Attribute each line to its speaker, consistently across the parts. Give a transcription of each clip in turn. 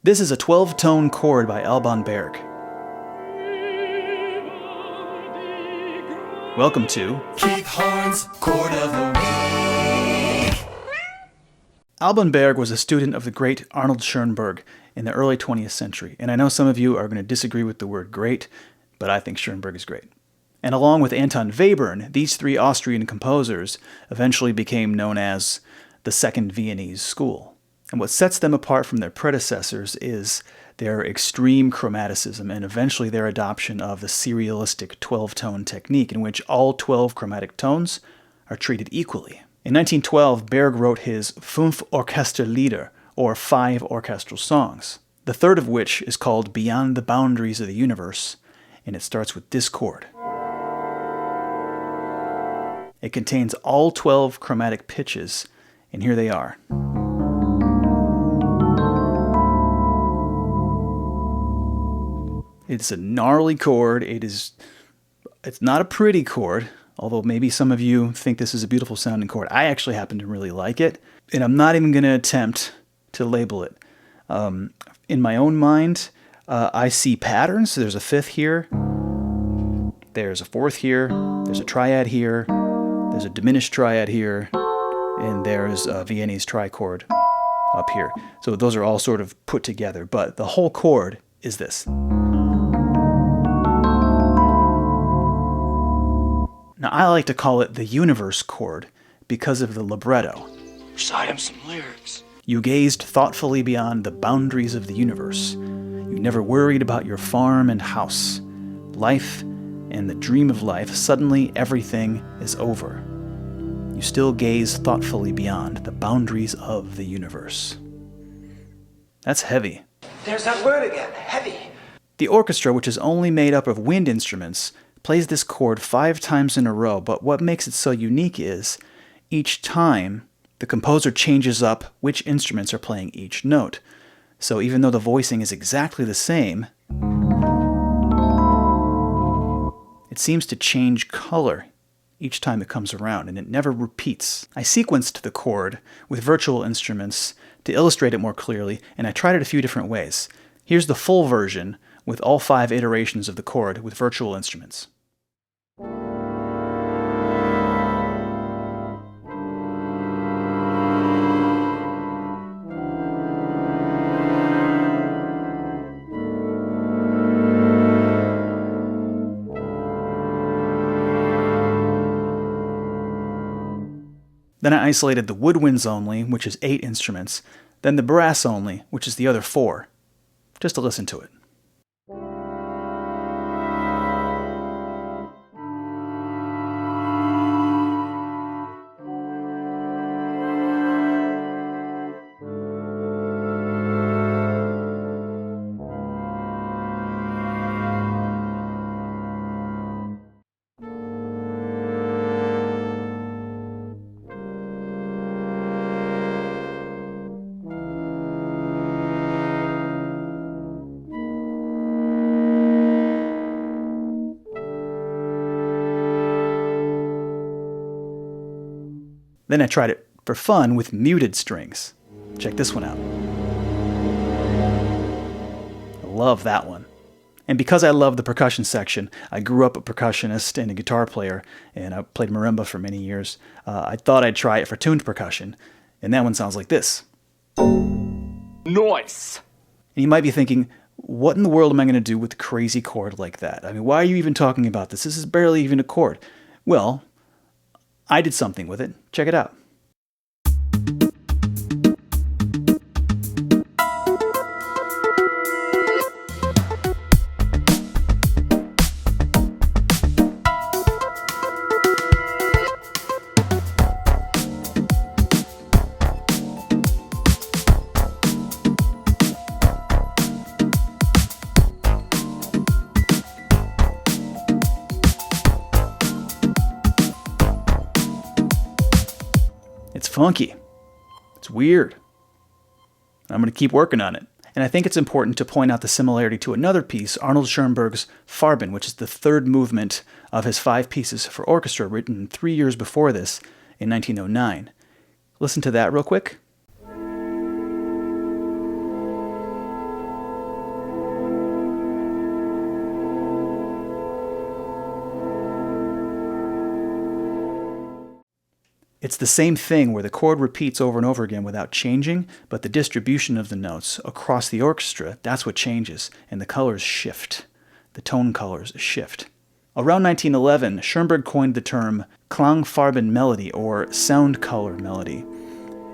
Speaker 1: This is a 12-tone chord by Alban Berg. Welcome to
Speaker 2: Keith Horn's Chord of the Week.
Speaker 1: Alban Berg was a student of the great Arnold Schoenberg in the early 20th century, and I know some of you are going to disagree with the word great, but I think Schoenberg is great. And along with Anton Webern, these three Austrian composers eventually became known as the Second Viennese School. And what sets them apart from their predecessors is their extreme chromaticism and eventually their adoption of the serialistic 12-tone technique in which all 12 chromatic tones are treated equally. In 1912, Berg wrote his Fünf Orchesterlieder, or Five Orchestral Songs, the third of which is called Beyond the Boundaries of the Universe, and it starts with this chord. It contains all 12 chromatic pitches, and here they are. It's a gnarly chord. It's not a pretty chord, although maybe some of you think this is a beautiful sounding chord. I actually happen to really like it, and I'm not even going to attempt to label it. In my own mind, I see patterns. There's a fifth here, there's a fourth here, there's a triad here, there's a diminished triad here, and there's a Viennese trichord up here. So those are all sort of put together, but the whole chord is this. Now, I like to call it the Universe Chord because of the libretto.
Speaker 2: Recite him some lyrics.
Speaker 1: You gazed thoughtfully beyond the boundaries of the universe. You never worried about your farm and house. Life and the dream of life, suddenly everything is over. You still gaze thoughtfully beyond the boundaries of the universe. That's heavy.
Speaker 2: There's that word again, heavy.
Speaker 1: The orchestra, which is only made up of wind instruments, plays this chord 5 times in a row, but what makes it so unique is, each time, the composer changes up which instruments are playing each note. So even though the voicing is exactly the same, it seems to change color each time it comes around, and it never repeats. I sequenced the chord with virtual instruments to illustrate it more clearly, and I tried it a few different ways. Here's the full version with all 5 iterations of the chord with virtual instruments. Then I isolated the woodwinds only, which is 8 instruments, then the brass only, which is the other 4. Just to listen to it. Then I tried it for fun with muted strings. Check this one out. I love that one. And because I love the percussion section, I grew up a percussionist and a guitar player, and I played marimba for many years. I thought I'd try it for tuned percussion, and that one sounds like this.
Speaker 2: Nice.
Speaker 1: And you might be thinking, what in the world am I going to do with a crazy chord like that? I mean, why are you even talking about this? This is barely even a chord. Well, I did something with it. Check it out. It's funky. It's weird. I'm going to keep working on it. And I think it's important to point out the similarity to another piece, Arnold Schoenberg's Farben, which is the third movement of his 5 pieces for orchestra, written 3 years before this, in 1909. Listen to that real quick. It's the same thing where the chord repeats over and over again without changing, but the distribution of the notes across the orchestra, that's what changes, and the colors shift. The tone colors shift. Around 1911, Schoenberg coined the term Klangfarbenmelodie, or sound color melody.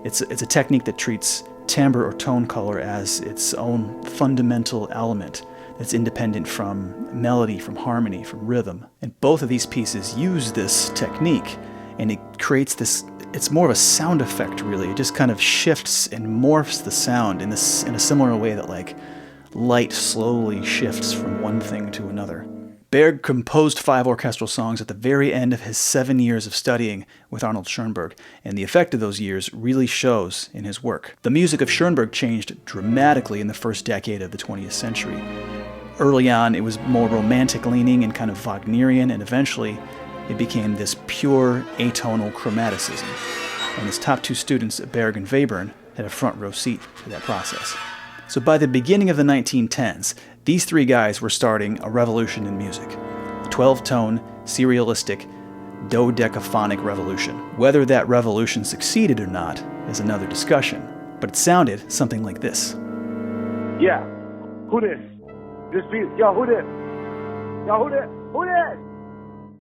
Speaker 1: It's a technique that treats timbre or tone color as its own fundamental element that's independent from melody, from harmony, from rhythm. And both of these pieces use this technique, and it creates this, it's more of a sound effect really. It just kind of shifts and morphs the sound in a similar way that like light slowly shifts from one thing to another. Berg composed 5 orchestral songs at the very end of his 7 years of studying with Arnold Schoenberg, and the effect of those years really shows in his work. The music of Schoenberg changed dramatically in the first decade of the 20th century. Early on, it was more romantic-leaning and kind of Wagnerian, and eventually it became this pure atonal chromaticism. And his top 2 students, Berg and Webern, had a front row seat to that process. So by the beginning of the 1910s, these 3 guys were starting a revolution in music. A 12-tone, serialistic, dodecaphonic revolution. Whether that revolution succeeded or not is another discussion, but it sounded something like this.
Speaker 3: Yeah, who this? This piece, yo, who this? Yo, who this? Who this?